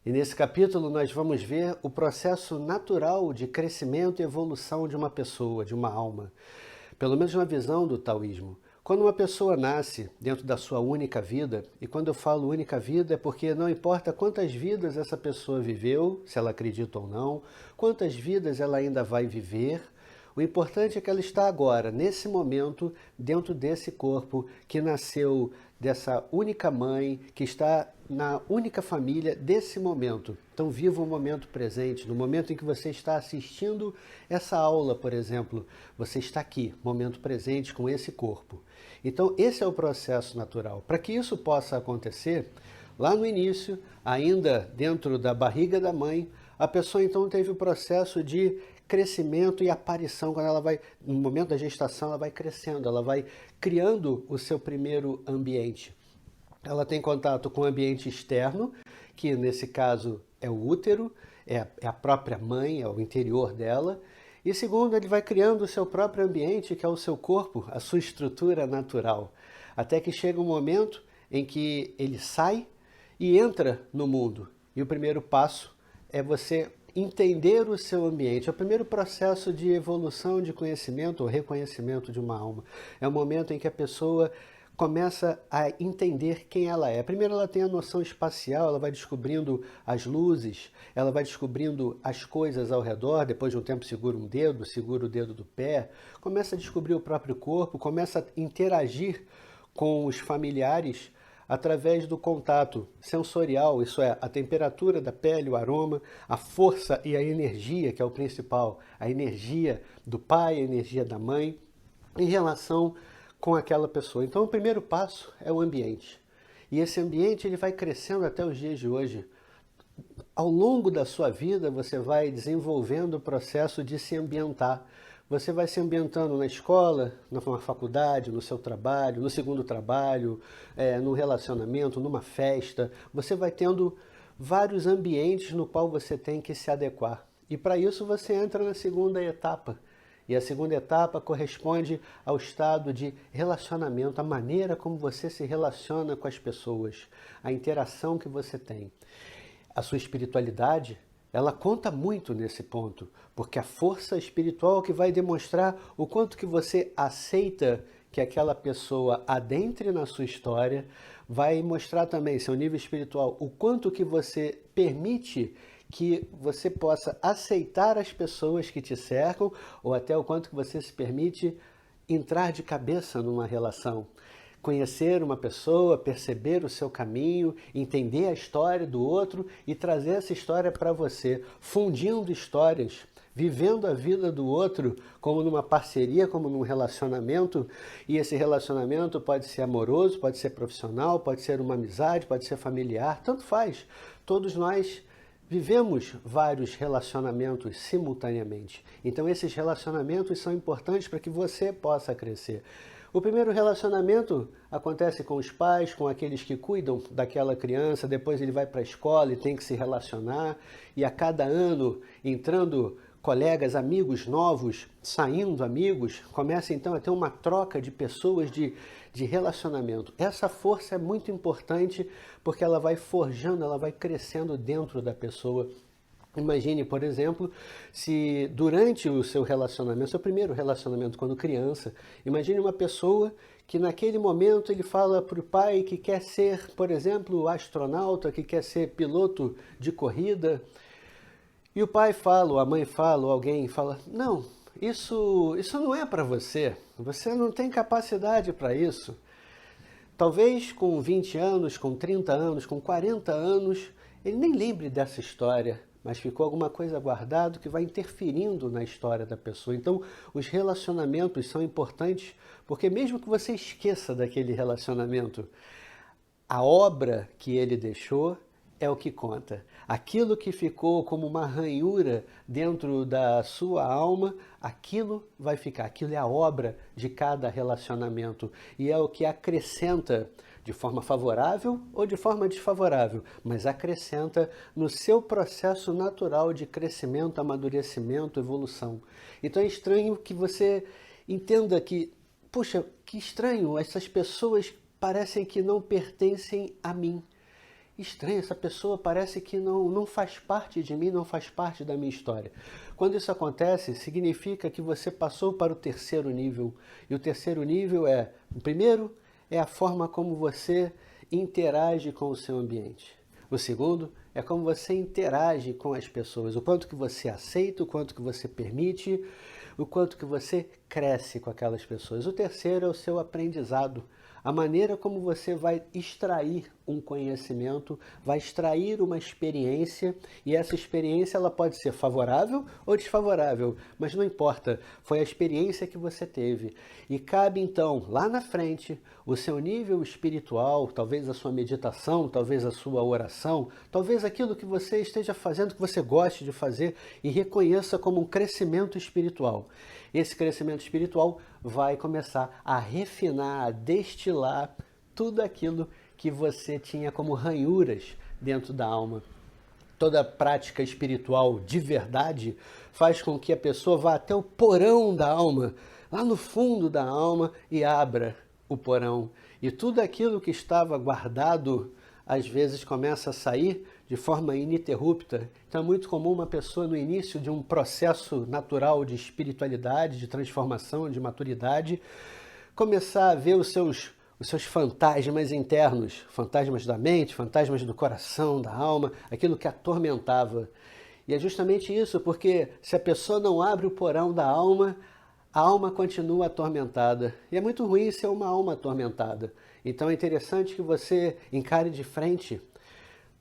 E nesse capítulo nós vamos ver o processo natural de crescimento e evolução de uma pessoa, de uma alma. Pelo menos na visão do taoísmo. Quando uma pessoa nasce dentro da sua única vida, e quando eu falo única vida é porque não importa quantas vidas essa pessoa viveu, se ela acredita ou não, quantas vidas ela ainda vai viver, o importante é que ela está agora, nesse momento, dentro desse corpo que nasceu dessa única mãe, que está na única família desse momento. Então viva o momento presente, no momento em que você está assistindo essa aula, por exemplo, você está aqui, momento presente com esse corpo. Então esse é o processo natural. Para que isso possa acontecer, lá no início, ainda dentro da barriga da mãe, a pessoa então teve o processo de crescimento e aparição. Quando ela vai, no momento da gestação, ela vai crescendo, ela vai criando o seu primeiro ambiente. Ela tem contato com o ambiente externo, que nesse caso é o útero, é a própria mãe, é o interior dela. E segundo, ele vai criando o seu próprio ambiente, que é o seu corpo, a sua estrutura natural. Até que chega um momento em que ele sai e entra no mundo. E o primeiro passo é você entender o seu ambiente. É o primeiro processo de evolução de conhecimento ou reconhecimento de uma alma. É o momento em que a pessoa começa a entender quem ela é. Primeiro ela tem a noção espacial, ela vai descobrindo as luzes, ela vai descobrindo as coisas ao redor, depois de um tempo segura um dedo, segura o dedo do pé, começa a descobrir o próprio corpo, começa a interagir com os familiares através do contato sensorial, isso é, a temperatura da pele, o aroma, a força e a energia, que é o principal, a energia do pai, a energia da mãe, em relação com aquela pessoa. Então, o primeiro passo é o ambiente. E esse ambiente ele vai crescendo até os dias de hoje. Ao longo da sua vida, você vai desenvolvendo o processo de se ambientar. Você vai se ambientando na escola, na faculdade, no seu trabalho, no segundo trabalho, no relacionamento, numa festa. Você vai tendo vários ambientes no qual você tem que se adequar. E para isso você entra na segunda etapa. E a segunda etapa corresponde ao estado de relacionamento, a maneira como você se relaciona com as pessoas, a interação que você tem. A sua espiritualidade, ela conta muito nesse ponto, porque a força espiritual que vai demonstrar o quanto que você aceita que aquela pessoa adentre na sua história, vai mostrar também, seu nível espiritual, o quanto que você permite que você possa aceitar as pessoas que te cercam, ou até o quanto que você se permite entrar de cabeça numa relação. Conhecer uma pessoa, perceber o seu caminho, entender a história do outro e trazer essa história para você, fundindo histórias, vivendo a vida do outro como numa parceria, como num relacionamento. E esse relacionamento pode ser amoroso, pode ser profissional, pode ser uma amizade, pode ser familiar, tanto faz. Todos nós vivemos vários relacionamentos simultaneamente. Então esses relacionamentos são importantes para que você possa crescer. O primeiro relacionamento acontece com os pais, com aqueles que cuidam daquela criança, depois ele vai para a escola e tem que se relacionar, e a cada ano entrando colegas, amigos novos, saindo amigos, começa então a ter uma troca de pessoas, de relacionamento. Essa força é muito importante porque ela vai forjando, ela vai crescendo dentro da pessoa. Imagine, por exemplo, se durante o seu relacionamento, seu primeiro relacionamento quando criança, imagine uma pessoa que naquele momento ele fala para o pai que quer ser, por exemplo, astronauta, que quer ser piloto de corrida, e o pai fala, ou a mãe fala, ou alguém fala, não, isso não é para você, você não tem capacidade para isso. Talvez com 20 anos, com 30 anos, com 40 anos, ele nem lembre dessa história, mas ficou alguma coisa guardado que vai interferindo na história da pessoa. Então, os relacionamentos são importantes, porque mesmo que você esqueça daquele relacionamento, a obra que ele deixou é o que conta. Aquilo que ficou como uma ranhura dentro da sua alma, aquilo vai ficar. Aquilo é a obra de cada relacionamento e é o que acrescenta de forma favorável ou de forma desfavorável, mas acrescenta no seu processo natural de crescimento, amadurecimento, evolução. Então é estranho que você entenda que, puxa, que estranho, essas pessoas parecem que não pertencem a mim. estranho, essa pessoa parece que não faz parte de mim, não faz parte da minha história. Quando isso acontece, significa que você passou para o terceiro nível. E o terceiro nível o primeiro é a forma como você interage com o seu ambiente. O segundo é como você interage com as pessoas, o quanto que você aceita, o quanto que você permite, o quanto que você cresce com aquelas pessoas. O terceiro é o seu aprendizado, a maneira como você vai extrair um conhecimento, vai extrair uma experiência, e essa experiência ela pode ser favorável ou desfavorável, mas não importa, foi a experiência que você teve. E cabe então, lá na frente, o seu nível espiritual, talvez a sua meditação, talvez a sua oração, talvez aquilo que você esteja fazendo, que você goste de fazer e reconheça como um crescimento espiritual. Esse crescimento espiritual vai começar a refinar, a destilar tudo aquilo que você tinha como ranhuras dentro da alma. Toda prática espiritual de verdade faz com que a pessoa vá até o porão da alma, lá no fundo da alma, e abra o porão. E tudo aquilo que estava guardado, às vezes começa a sair de forma ininterrupta. Então é muito comum uma pessoa no início de um processo natural de espiritualidade, de transformação, de maturidade, começar a ver os seus fantasmas internos, fantasmas da mente, fantasmas do coração, da alma, aquilo que atormentava. E é justamente isso, porque se a pessoa não abre o porão da alma, a alma continua atormentada. E é muito ruim ser uma alma atormentada. Então é interessante que você encare de frente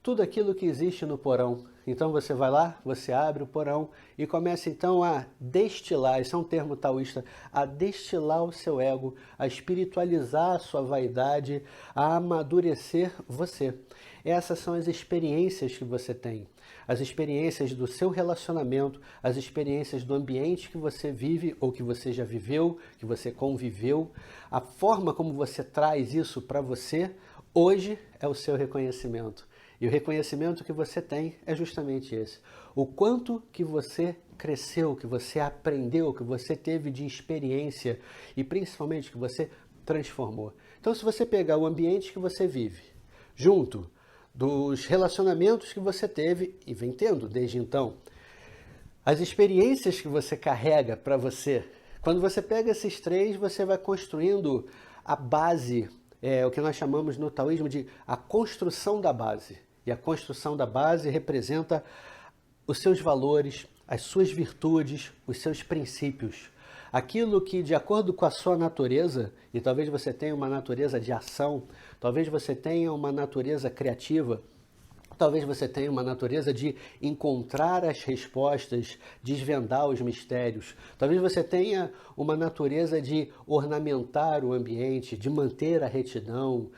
tudo aquilo que existe no porão. Então você vai lá, você abre o porão e começa então a destilar, esse é um termo taoísta, a destilar o seu ego, a espiritualizar a sua vaidade, a amadurecer você. Essas são as experiências que você tem. As experiências do seu relacionamento, as experiências do ambiente que você vive ou que você já viveu, que você conviveu, a forma como você traz isso para você, hoje é o seu reconhecimento. E o reconhecimento que você tem é justamente esse. O quanto que você cresceu, que você aprendeu, que você teve de experiência e principalmente que você transformou. Então, se você pegar o ambiente que você vive, junto dos relacionamentos que você teve e vem tendo desde então, as experiências que você carrega para você, quando você pega esses três, você vai construindo a base, o que nós chamamos no taoísmo de a construção da base. E a construção da base representa os seus valores, as suas virtudes, os seus princípios. Aquilo que, de acordo com a sua natureza, e talvez você tenha uma natureza de ação, talvez você tenha uma natureza criativa, talvez você tenha uma natureza de encontrar as respostas, desvendar os mistérios. Talvez você tenha uma natureza de ornamentar o ambiente, de manter a retidão.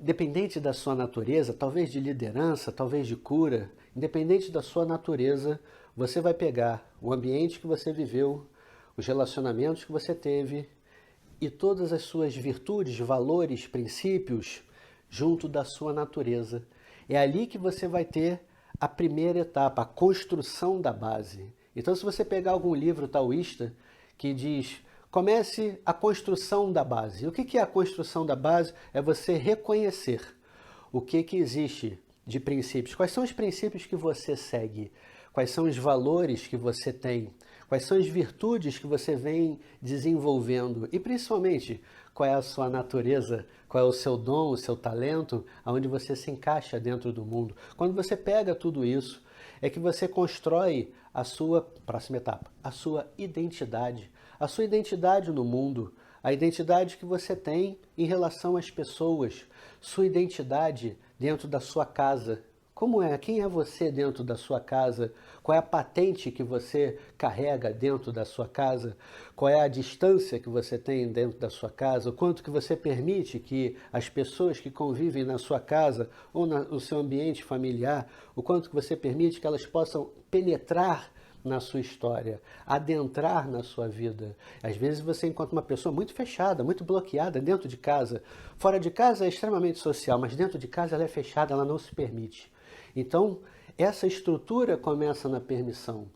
Independente da sua natureza, talvez de liderança, talvez de cura, independente da sua natureza, você vai pegar o ambiente que você viveu, os relacionamentos que você teve e todas as suas virtudes, valores, princípios junto da sua natureza. É ali que você vai ter a primeira etapa, a construção da base. Então, se você pegar algum livro taoísta que diz: comece a construção da base. O que é a construção da base? É você reconhecer o que existe de princípios. Quais são os princípios que você segue? Quais são os valores que você tem? Quais são as virtudes que você vem desenvolvendo? E principalmente, qual é a sua natureza? Qual é o seu dom, o seu talento? Aonde você se encaixa dentro do mundo? Quando você pega tudo isso, é que você constrói a sua próxima etapa, a sua identidade. A sua identidade no mundo, a identidade que você tem em relação às pessoas, sua identidade dentro da sua casa. Como é? Quem é você dentro da sua casa? Qual é a patente que você carrega dentro da sua casa? Qual é a distância que você tem dentro da sua casa? O quanto que você permite que as pessoas que convivem na sua casa ou no seu ambiente familiar, o quanto que você permite que elas possam penetrar na sua história, adentrar na sua vida. Às vezes você encontra uma pessoa muito fechada, muito bloqueada dentro de casa. Fora de casa é extremamente social, mas dentro de casa ela é fechada, ela não se permite. Então, essa estrutura começa na permissão.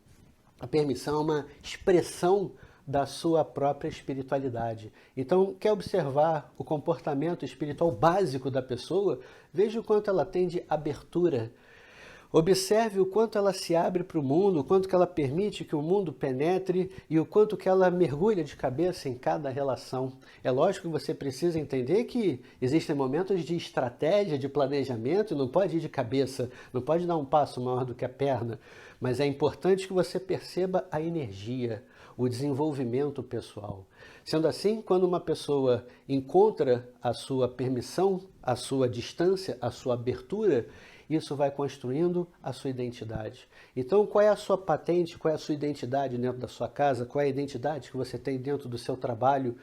A permissão é uma expressão da sua própria espiritualidade. Então, quer observar o comportamento espiritual básico da pessoa? Veja o quanto ela tem de abertura. Observe o quanto ela se abre para o mundo, o quanto que ela permite que o mundo penetre e o quanto que ela mergulha de cabeça em cada relação. É lógico que você precisa entender que existem momentos de estratégia, de planejamento, e não pode ir de cabeça, não pode dar um passo maior do que a perna, mas é importante que você perceba a energia, o desenvolvimento pessoal. Sendo assim, quando uma pessoa encontra a sua permissão, a sua distância, a sua abertura, isso vai construindo a sua identidade. Então, qual é a sua patente, qual é a sua identidade dentro da sua casa, qual é a identidade que você tem dentro do seu trabalho,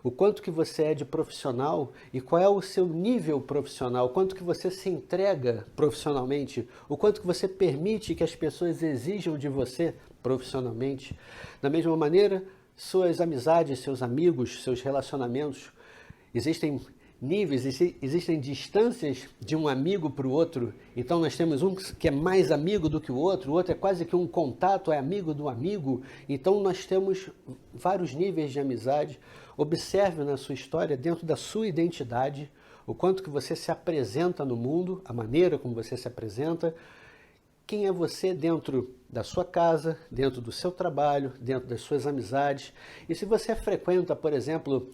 o quanto que você é de profissional e qual é o seu nível profissional, o quanto que você se entrega profissionalmente, o quanto que você permite que as pessoas exijam de você profissionalmente. Da mesma maneira, suas amizades, seus amigos, seus relacionamentos, existem níveis, existem distâncias de um amigo para o outro. Então nós temos um que é mais amigo do que o outro é quase que um contato, é amigo do amigo. Então nós temos vários níveis de amizade. Observe na sua história, dentro da sua identidade, o quanto que você se apresenta no mundo, a maneira como você se apresenta, quem é você dentro da sua casa, dentro do seu trabalho, dentro das suas amizades. E se você frequenta, por exemplo,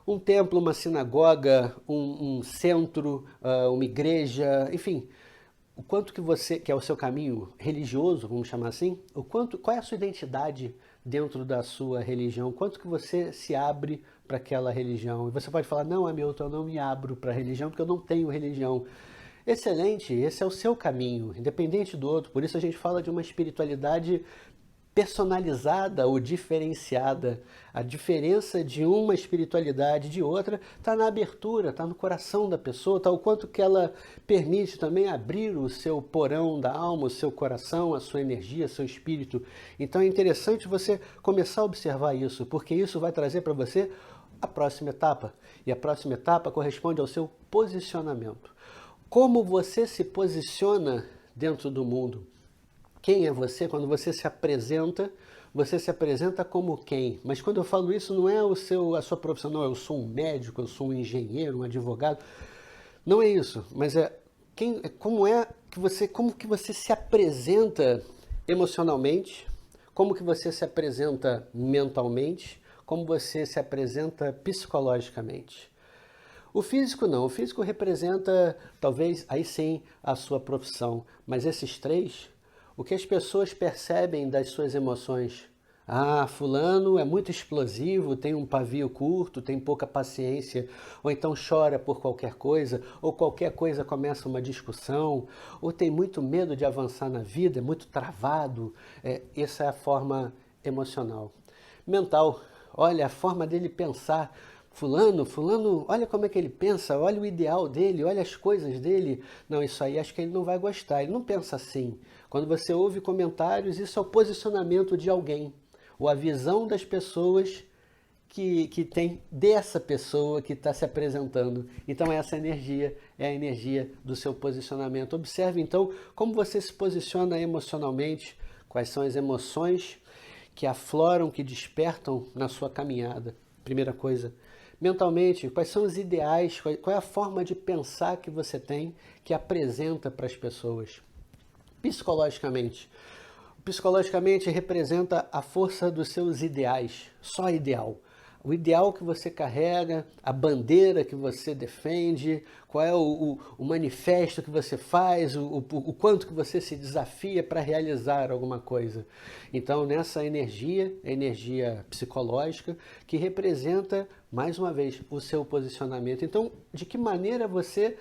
um templo, uma sinagoga, um centro, uma igreja, enfim, o quanto que você, que é o seu caminho religioso, vamos chamar assim, qual é a sua identidade dentro da sua religião, quanto que você se abre para aquela religião. E você pode falar, não, Hamilton, eu não me abro para a religião porque eu não tenho religião. Excelente, esse é o seu caminho, independente do outro. Por isso a gente fala de uma espiritualidade personalizada ou diferenciada. A diferença de uma espiritualidade de outra está na abertura, está no coração da pessoa, está o quanto que ela permite também abrir o seu porão da alma, o seu coração, a sua energia, seu espírito. Então é interessante você começar a observar isso, porque isso vai trazer para você a próxima etapa. E a próxima etapa corresponde ao seu posicionamento. Como você se posiciona dentro do mundo? Quem é você? Quando você se apresenta como quem? Mas quando eu falo isso, não é a sua profissão, não, eu sou um médico, eu sou um engenheiro, um advogado. Não é isso, mas como que você se apresenta emocionalmente, como que você se apresenta mentalmente, como você se apresenta psicologicamente. O físico não, o físico representa, talvez, aí sim, a sua profissão, mas esses três, o que as pessoas percebem das suas emoções? Ah, fulano é muito explosivo, tem um pavio curto, tem pouca paciência, ou então chora por qualquer coisa, ou qualquer coisa começa uma discussão, ou tem muito medo de avançar na vida, é muito travado. Essa é a forma emocional. Mental, olha a forma dele pensar. Fulano, olha como é que ele pensa, olha o ideal dele, olha as coisas dele. Não, isso aí acho que ele não vai gostar, ele não pensa assim. Quando você ouve comentários, isso é o posicionamento de alguém, ou a visão das pessoas que tem dessa pessoa que está se apresentando. Então essa energia é a energia do seu posicionamento. Observe então como você se posiciona emocionalmente, quais são as emoções que afloram, que despertam na sua caminhada. Primeira coisa. Mentalmente, quais são os ideais, qual é a forma de pensar que você tem, que apresenta para as pessoas. Psicologicamente. Psicologicamente representa a força dos seus ideais, só ideal. O ideal que você carrega, a bandeira que você defende, qual é o manifesto que você faz, o quanto que você se desafia para realizar alguma coisa. Então, nessa energia, a energia psicológica, que representa, mais uma vez, o seu posicionamento. Então, de que maneira você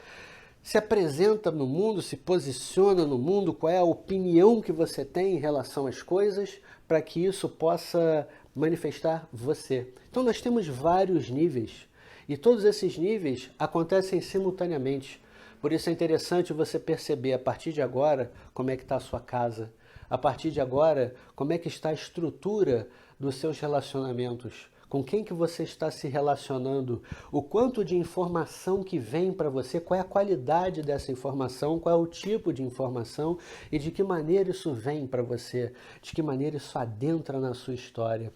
se apresenta no mundo, se posiciona no mundo, qual é a opinião que você tem em relação às coisas, para que isso possa manifestar você. Então nós temos vários níveis e todos esses níveis acontecem simultaneamente. Por isso é interessante você perceber a partir de agora como é que está a sua casa, a partir de agora como é que está a estrutura dos seus relacionamentos, com quem que você está se relacionando, o quanto de informação que vem para você, qual é a qualidade dessa informação, qual é o tipo de informação e de que maneira isso vem para você, de que maneira isso adentra na sua história.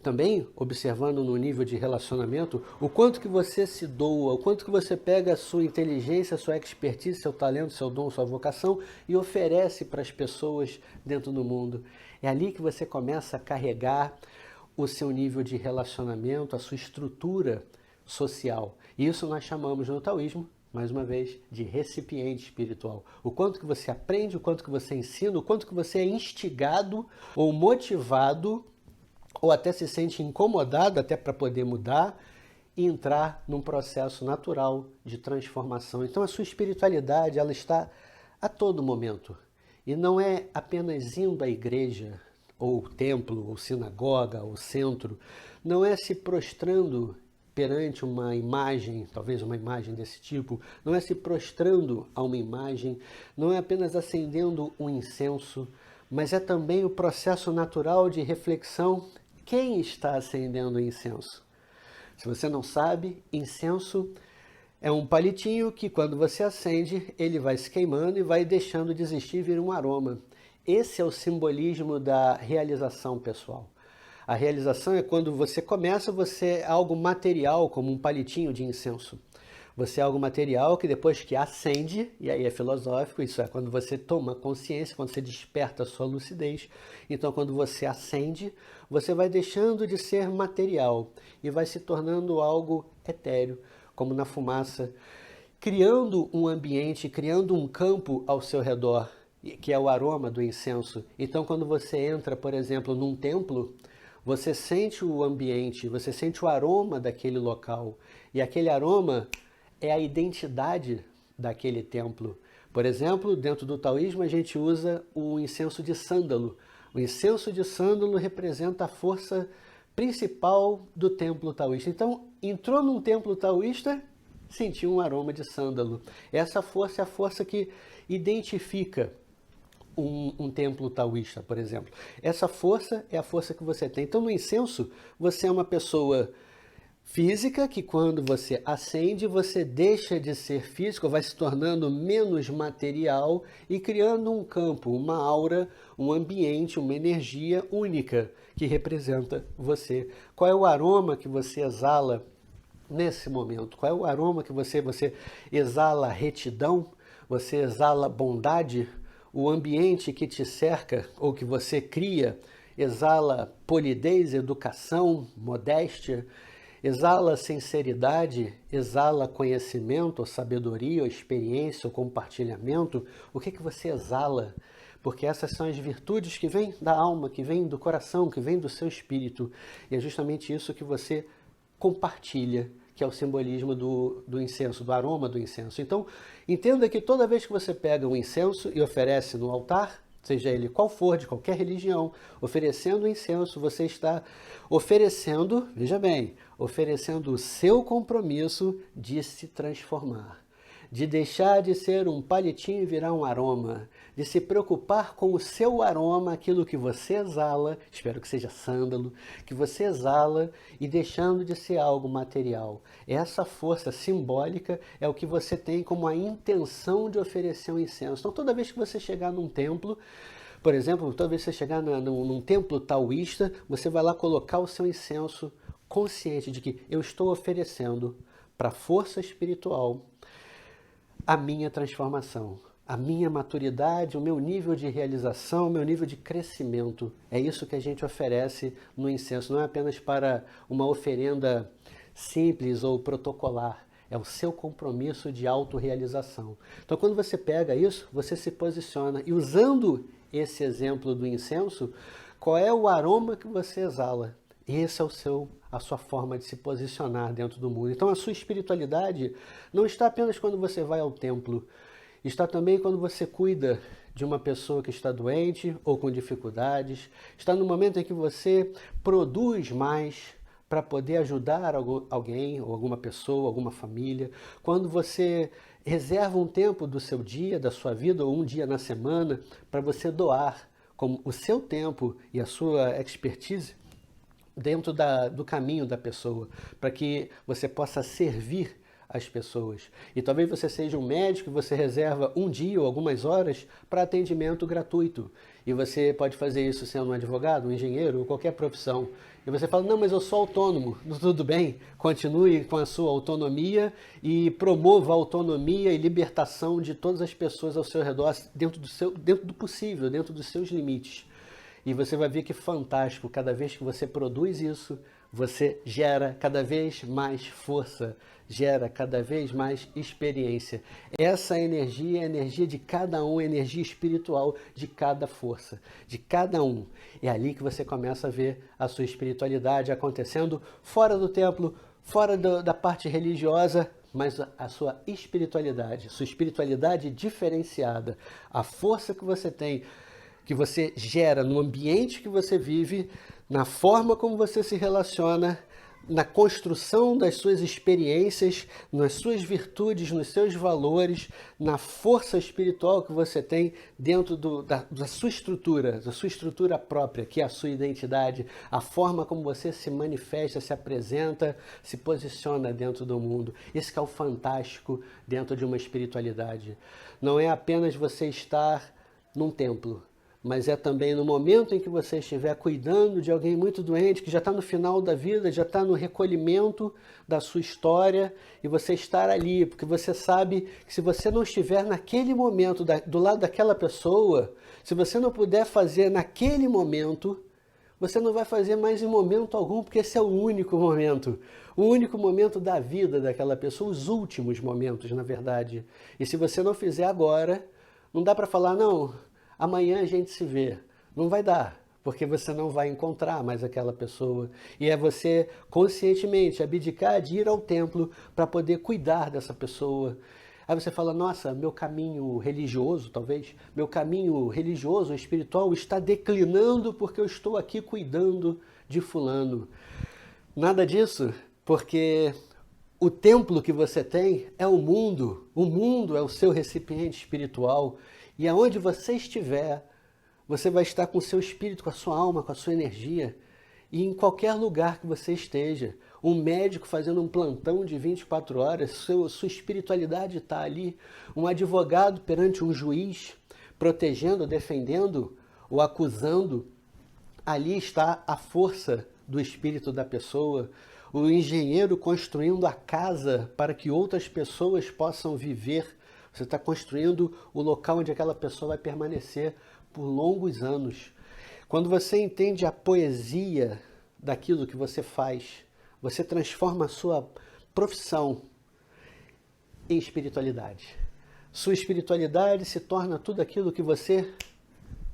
Também observando no nível de relacionamento, o quanto que você se doa, o quanto que você pega a sua inteligência, a sua expertise, seu talento, seu dom, sua vocação e oferece para as pessoas dentro do mundo. É ali que você começa a carregar o seu nível de relacionamento, a sua estrutura social. Isso nós chamamos no taoísmo, mais uma vez, de recipiente espiritual. O quanto que você aprende, o quanto que você ensina, o quanto que você é instigado ou motivado ou até se sente incomodado até para poder mudar e entrar num processo natural de transformação. Então a sua espiritualidade, ela está a todo momento. E não é apenas indo à igreja, ou templo, ou sinagoga, ou centro. Não é se prostrando perante uma imagem, talvez uma imagem desse tipo, não é se prostrando a uma imagem, não é apenas acendendo um incenso, mas é também o processo natural de reflexão. Quem está acendendo o incenso? Se você não sabe, incenso é um palitinho que quando você acende, ele vai se queimando e vai deixando de existir e vira um aroma. Esse é o simbolismo da realização pessoal. A realização é quando você começa, você é algo material, como um palitinho de incenso. Você é algo material que depois que acende, e aí é filosófico, isso é quando você toma consciência, quando você desperta a sua lucidez. Então, quando você acende, você vai deixando de ser material e vai se tornando algo etéreo, como na fumaça, criando um ambiente, criando um campo ao seu redor, que é o aroma do incenso. Então, quando você entra, por exemplo, num templo, você sente o ambiente, você sente o aroma daquele local. E aquele aroma é a identidade daquele templo. Por exemplo, dentro do taoísmo, a gente usa o incenso de sândalo. O incenso de sândalo representa a força principal do templo taoísta. Então, entrou num templo taoísta, sentiu um aroma de sândalo. Essa força é a força que identifica um templo taoísta, por exemplo. Essa força é a força que você tem. Então, no incenso, você é uma pessoa física que quando você acende, você deixa de ser físico, vai se tornando menos material e criando um campo, uma aura, um ambiente, uma energia única que representa você. Qual é o aroma que você exala nesse momento? Qual é o aroma que você exala retidão? Você exala bondade? O ambiente que te cerca ou que você cria exala polidez, educação, modéstia, exala sinceridade, exala conhecimento, ou sabedoria, ou experiência, ou compartilhamento. O que você exala? Porque essas são as virtudes que vêm da alma, que vêm do coração, que vêm do seu espírito. E é justamente isso que você compartilha, que é o simbolismo do incenso, do aroma do incenso. Então, entenda que toda vez que você pega um incenso e oferece no altar, seja ele qual for, de qualquer religião, oferecendo o incenso, você está oferecendo, veja bem, oferecendo o seu compromisso de se transformar, de deixar de ser um palitinho e virar um aroma, de se preocupar com o seu aroma, aquilo que você exala, espero que seja sândalo, que você exala e deixando de ser algo material. Essa força simbólica é o que você tem como a intenção de oferecer um incenso. Então, toda vez que você chegar num templo, por exemplo, toda vez que você chegar num templo taoísta, você vai lá colocar o seu incenso consciente de que eu estou oferecendo para a força espiritual a minha transformação, a minha maturidade, o meu nível de realização, o meu nível de crescimento. É isso que a gente oferece no incenso, não é apenas para uma oferenda simples ou protocolar, é o seu compromisso de autorrealização. Então, quando você pega isso, você se posiciona e usando esse exemplo do incenso, qual é o aroma que você exala? Esse é a sua forma de se posicionar dentro do mundo. Então a sua espiritualidade não está apenas quando você vai ao templo, está também quando você cuida de uma pessoa que está doente ou com dificuldades, está no momento em que você produz mais para poder ajudar alguém ou alguma pessoa, alguma família, quando você reserva um tempo do seu dia, da sua vida ou um dia na semana para você doar como o seu tempo e a sua expertise dentro do caminho da pessoa, para que você possa servir as pessoas. E talvez você seja um médico e você reserva um dia ou algumas horas para atendimento gratuito. E você pode fazer isso sendo um advogado, um engenheiro ou qualquer profissão. E você fala, não, mas eu sou autônomo. Tudo bem, continue com a sua autonomia e promova a autonomia e libertação de todas as pessoas ao seu redor, dentro do possível, dentro dos seus limites. E você vai ver que fantástico, cada vez que você produz isso, você gera cada vez mais força, gera cada vez mais experiência. Essa energia é a energia de cada um, a energia espiritual de cada força, de cada um. É ali que você começa a ver a sua espiritualidade acontecendo fora do templo, fora da parte religiosa, mas a sua espiritualidade diferenciada, a força que você tem, que você gera no ambiente que você vive, na forma como você se relaciona, na construção das suas experiências, nas suas virtudes, nos seus valores, na força espiritual que você tem dentro da sua estrutura própria, que é a sua identidade, a forma como você se manifesta, se apresenta, se posiciona dentro do mundo. Esse que é o fantástico dentro de uma espiritualidade. Não é apenas você estar num templo, mas é também no momento em que você estiver cuidando de alguém muito doente, que já está no final da vida, já está no recolhimento da sua história, e você estar ali, porque você sabe que se você não estiver naquele momento, do lado daquela pessoa, se você não puder fazer naquele momento, você não vai fazer mais em momento algum, porque esse é o único momento da vida daquela pessoa, os últimos momentos, na verdade. E se você não fizer agora, não dá para falar, não, amanhã a gente se vê. Não vai dar, porque você não vai encontrar mais aquela pessoa. E é você conscientemente abdicar de ir ao templo para poder cuidar dessa pessoa. Aí você fala, nossa, meu caminho religioso, talvez, meu caminho religioso, espiritual, está declinando porque eu estou aqui cuidando de fulano. Nada disso, porque o templo que você tem é o mundo é o seu recipiente espiritual. E aonde você estiver, você vai estar com o seu espírito, com a sua alma, com a sua energia. E em qualquer lugar que você esteja, um médico fazendo um plantão de 24 horas, sua espiritualidade está ali. Um advogado perante um juiz, protegendo, defendendo ou acusando, ali está a força do espírito da pessoa. O engenheiro construindo a casa para que outras pessoas possam viver. Você está construindo o local onde aquela pessoa vai permanecer por longos anos. Quando você entende a poesia daquilo que você faz, você transforma a sua profissão em espiritualidade. Sua espiritualidade se torna tudo aquilo que você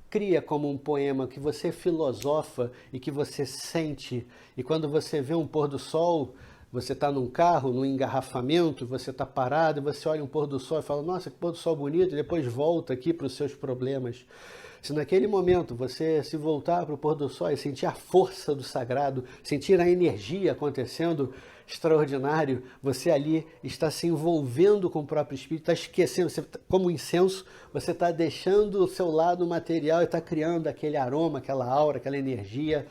cria como um poema, que você filosofa e que você sente. E quando você vê um pôr do sol, você está num carro, num engarrafamento, você está parado e você olha um pôr do sol e fala, nossa, que pôr do sol bonito, e depois volta aqui para os seus problemas. Se naquele momento você se voltar para o pôr do sol e sentir a força do sagrado, sentir a energia acontecendo extraordinário, você ali está se envolvendo com o próprio espírito, está esquecendo, como incenso, você está deixando o seu lado material e está criando aquele aroma, aquela aura, aquela energia,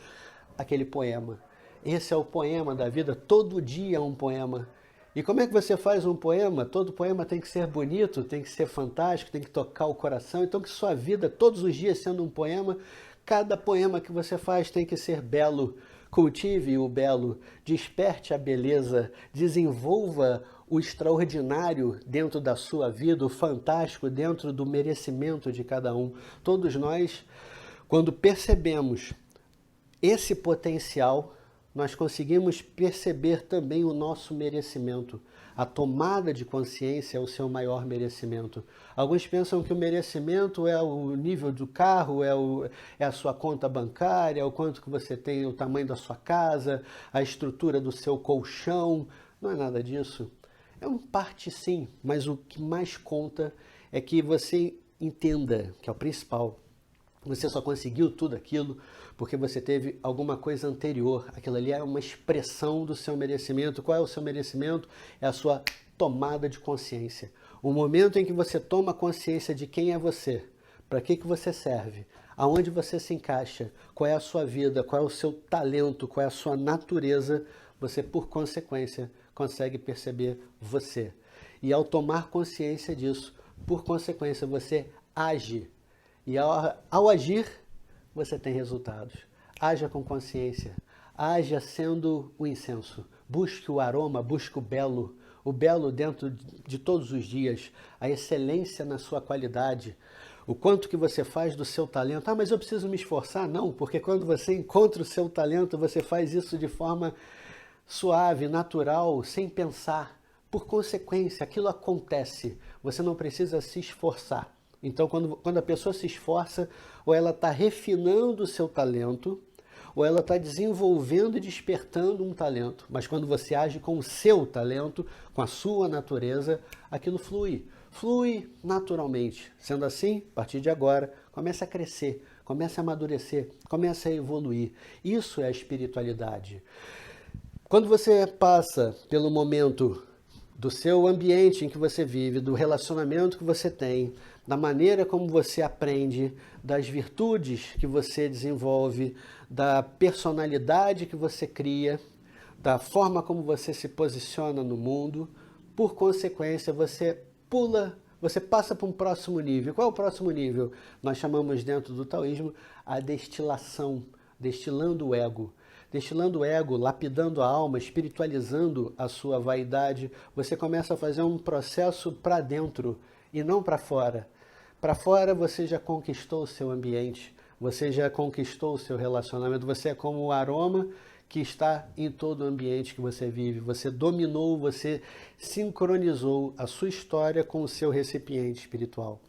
aquele poema. Esse é o poema da vida, todo dia é um poema. E como é que você faz um poema? Todo poema tem que ser bonito, tem que ser fantástico, tem que tocar o coração. Então que sua vida, todos os dias sendo um poema, cada poema que você faz tem que ser belo. Cultive o belo, desperte a beleza, desenvolva o extraordinário dentro da sua vida, o fantástico dentro do merecimento de cada um. Todos nós, quando percebemos esse potencial, nós conseguimos perceber também o nosso merecimento. A tomada de consciência é o seu maior merecimento. Alguns pensam que o merecimento é o nível do carro, é a sua conta bancária, é o quanto que você tem, o tamanho da sua casa, a estrutura do seu colchão. Não é nada disso. É uma parte sim, mas o que mais conta é que você entenda, que é o principal, você só conseguiu tudo aquilo porque você teve alguma coisa anterior. Aquilo ali é uma expressão do seu merecimento. Qual é o seu merecimento? É a sua tomada de consciência. O momento em que você toma consciência de quem é você, para que você serve, aonde você se encaixa, qual é a sua vida, qual é o seu talento, qual é a sua natureza, você, por consequência, consegue perceber você. E ao tomar consciência disso, por consequência, você age. E ao agir, você tem resultados. Haja com consciência. Haja sendo o incenso. Busque o aroma, busque o belo dentro de todos os dias, a excelência na sua qualidade, o quanto que você faz do seu talento. Ah, mas eu preciso me esforçar? Não, porque quando você encontra o seu talento, você faz isso de forma suave, natural, sem pensar. Por consequência, aquilo acontece. Você não precisa se esforçar. Então, quando a pessoa se esforça, ou ela está refinando o seu talento, ou ela está desenvolvendo e despertando um talento. Mas quando você age com o seu talento, com a sua natureza, aquilo flui. Flui naturalmente. Sendo assim, a partir de agora, começa a crescer, começa a amadurecer, começa a evoluir. Isso é a espiritualidade. Quando você passa pelo momento do seu ambiente em que você vive, do relacionamento que você tem, da maneira como você aprende, das virtudes que você desenvolve, da personalidade que você cria, da forma como você se posiciona no mundo, por consequência, você passa para um próximo nível. Qual é o próximo nível? Nós chamamos dentro do taoísmo a destilação, destilando o ego. Destilando o ego, lapidando a alma, espiritualizando a sua vaidade, você começa a fazer um processo para dentro e não para fora. Para fora você já conquistou o seu ambiente, você já conquistou o seu relacionamento, você é como o aroma que está em todo o ambiente que você vive. Você dominou, você sincronizou a sua história com o seu recipiente espiritual.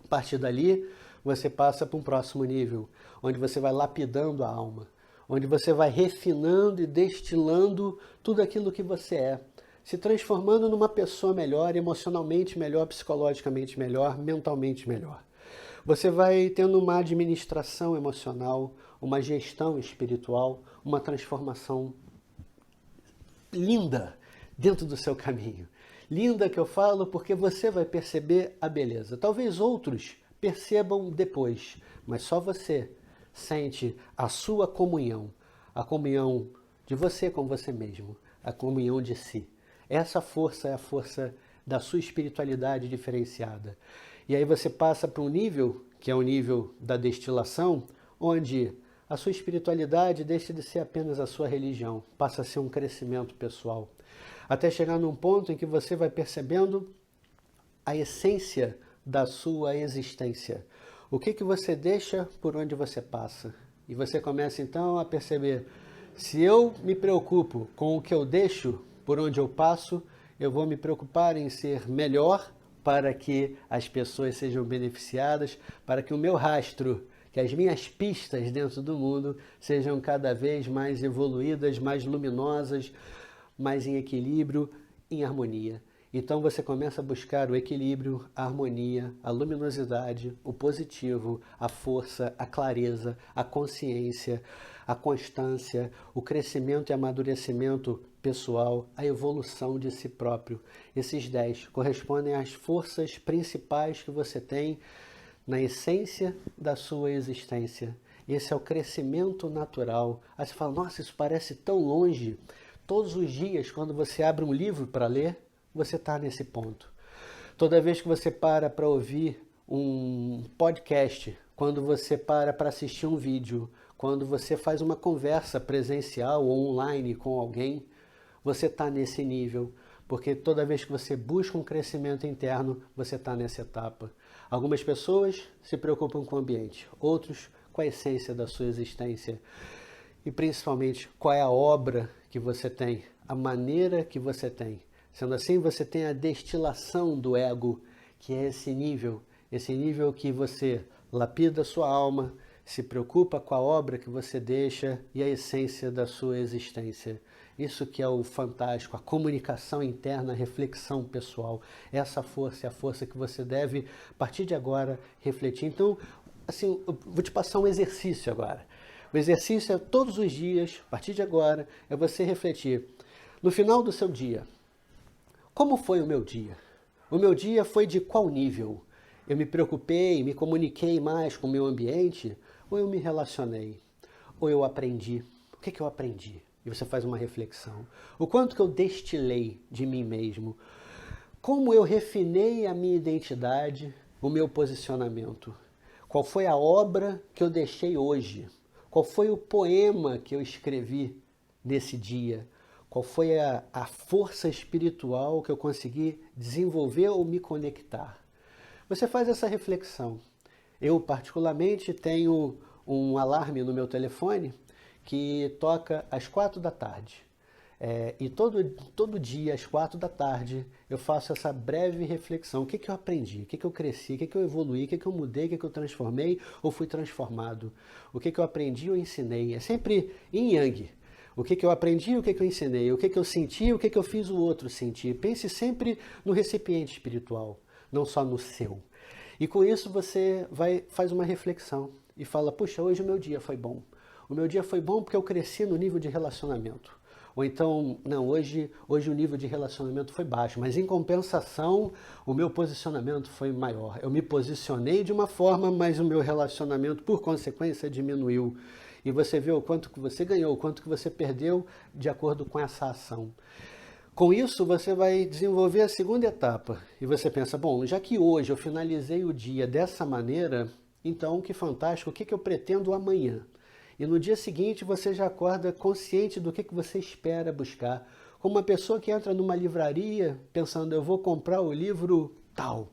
A partir dali, você passa para um próximo nível, onde você vai lapidando a alma, onde você vai refinando e destilando tudo aquilo que você é, se transformando numa pessoa melhor, emocionalmente melhor, psicologicamente melhor, mentalmente melhor. Você vai tendo uma administração emocional, uma gestão espiritual, uma transformação linda dentro do seu caminho. Linda que eu falo porque você vai perceber a beleza. Talvez outros percebam depois, mas só você sente a sua comunhão, a comunhão de você com você mesmo, a comunhão de si. Essa força é a força da sua espiritualidade diferenciada. E aí você passa para um nível, que é o nível da destilação, onde a sua espiritualidade deixa de ser apenas a sua religião, passa a ser um crescimento pessoal. Até chegar num ponto em que você vai percebendo a essência da sua existência. O que você deixa por onde você passa? E você começa então a perceber, se eu me preocupo com o que eu deixo por onde eu passo, eu vou me preocupar em ser melhor para que as pessoas sejam beneficiadas, para que o meu rastro, que as minhas pistas dentro do mundo sejam cada vez mais evoluídas, mais luminosas, mais em equilíbrio, em harmonia. Então você começa a buscar o equilíbrio, a harmonia, a luminosidade, o positivo, a força, a clareza, a consciência, a constância, o crescimento e amadurecimento pessoal, a evolução de si próprio. Esses 10 correspondem às forças principais que você tem na essência da sua existência. Esse é o crescimento natural. Aí você fala, nossa, isso parece tão longe. Todos os dias, quando você abre um livro para ler, você está nesse ponto. Toda vez que você para ouvir um podcast, quando você para assistir um vídeo, quando você faz uma conversa presencial ou online com alguém, você está nesse nível. Porque toda vez que você busca um crescimento interno, você está nessa etapa. Algumas pessoas se preocupam com o ambiente, outros com a essência da sua existência. E principalmente, qual é a obra que você tem, a maneira que você tem. Sendo assim, você tem a destilação do ego, que é esse nível que você lapida a sua alma, se preocupa com a obra que você deixa e a essência da sua existência. Isso que é o fantástico, a comunicação interna, a reflexão pessoal. Essa força é a força que você deve, a partir de agora, refletir. Então, assim, eu vou te passar um exercício agora. O exercício é todos os dias, a partir de agora, é você refletir. No final do seu dia, como foi o meu dia? O meu dia foi de qual nível? Eu me preocupei, me comuniquei mais com o meu ambiente? Ou eu me relacionei? Ou eu aprendi? O que eu aprendi? E você faz uma reflexão. O quanto que eu destilei de mim mesmo. Como eu refinei a minha identidade, o meu posicionamento. Qual foi a obra que eu deixei hoje? Qual foi o poema que eu escrevi nesse dia? Qual foi a força espiritual que eu consegui desenvolver ou me conectar? Você faz essa reflexão. Eu, particularmente, tenho um alarme no meu telefone que toca às 4 da tarde. E todo dia, às 4 da tarde, eu faço essa breve reflexão. O que eu aprendi? O que eu cresci? O que eu evoluí? O que eu mudei? O que eu transformei ou fui transformado? O que eu aprendi ou ensinei? É sempre yin yang. O que eu aprendi, o que eu ensinei? O que eu senti, o que eu fiz o outro sentir? Pense sempre no recipiente espiritual, não só no seu. E com isso você faz uma reflexão e fala, puxa, hoje o meu dia foi bom. O meu dia foi bom porque eu cresci no nível de relacionamento. Ou então, não, hoje o nível de relacionamento foi baixo, mas em compensação, o meu posicionamento foi maior. Eu me posicionei de uma forma, mas o meu relacionamento, por consequência, diminuiu. E você vê o quanto que você ganhou, o quanto que você perdeu de acordo com essa ação. Com isso, você vai desenvolver a segunda etapa. E você pensa, bom, já que hoje eu finalizei o dia dessa maneira, então que fantástico, o que eu pretendo amanhã? E no dia seguinte você já acorda consciente do que você espera buscar. Como uma pessoa que entra numa livraria pensando, eu vou comprar o livro tal.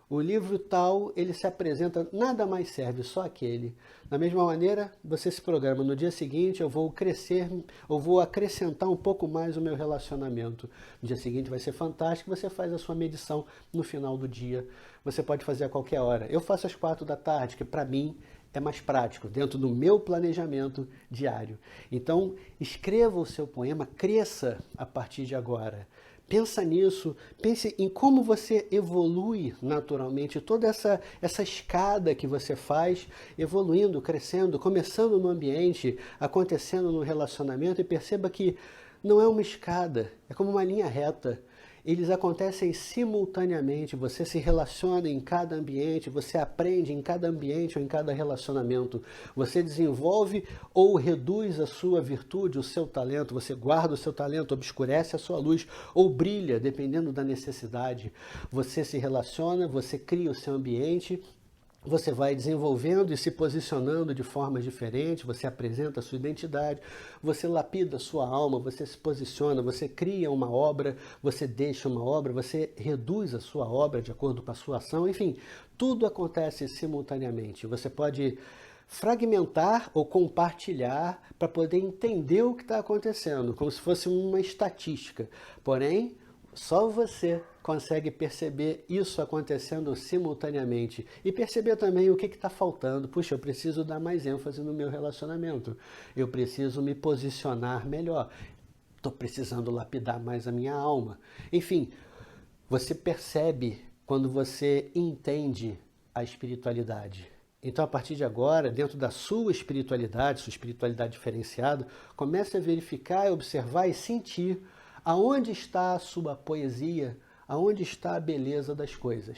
O livro tal, ele se apresenta, nada mais serve, só aquele. Da mesma maneira, você se programa, no dia seguinte eu vou crescer, eu vou acrescentar um pouco mais o meu relacionamento. No dia seguinte vai ser fantástico, você faz a sua medição no final do dia. Você pode fazer a qualquer hora. Eu faço às 4 da tarde, que para mim é mais prático, dentro do meu planejamento diário. Então, escreva o seu poema, cresça a partir de agora. Pensa nisso, pense em como você evolui naturalmente, toda essa escada que você faz, evoluindo, crescendo, começando no ambiente, acontecendo no relacionamento, e perceba que não é uma escada, é como uma linha reta. Eles acontecem simultaneamente, você se relaciona em cada ambiente, você aprende em cada ambiente ou em cada relacionamento. Você desenvolve ou reduz a sua virtude, o seu talento, você guarda o seu talento, obscurece a sua luz ou brilha, dependendo da necessidade. Você se relaciona, você cria o seu ambiente. Você vai desenvolvendo e se posicionando de formas diferentes, você apresenta a sua identidade, você lapida a sua alma, você se posiciona, você cria uma obra, você deixa uma obra, você reduz a sua obra de acordo com a sua ação, enfim, tudo acontece simultaneamente. Você pode fragmentar ou compartilhar para poder entender o que está acontecendo, como se fosse uma estatística. Porém, só você consegue perceber isso acontecendo simultaneamente e perceber também o que está faltando. Puxa, eu preciso dar mais ênfase no meu relacionamento, eu preciso me posicionar melhor, estou precisando lapidar mais a minha alma. Enfim, você percebe quando você entende a espiritualidade. Então, a partir de agora, dentro da sua espiritualidade diferenciada, comece a verificar, observar e sentir aonde está a sua poesia, aonde está a beleza das coisas.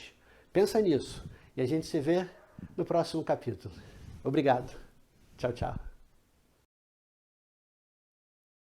Pensa nisso e a gente se vê no próximo capítulo. Obrigado. Tchau, tchau.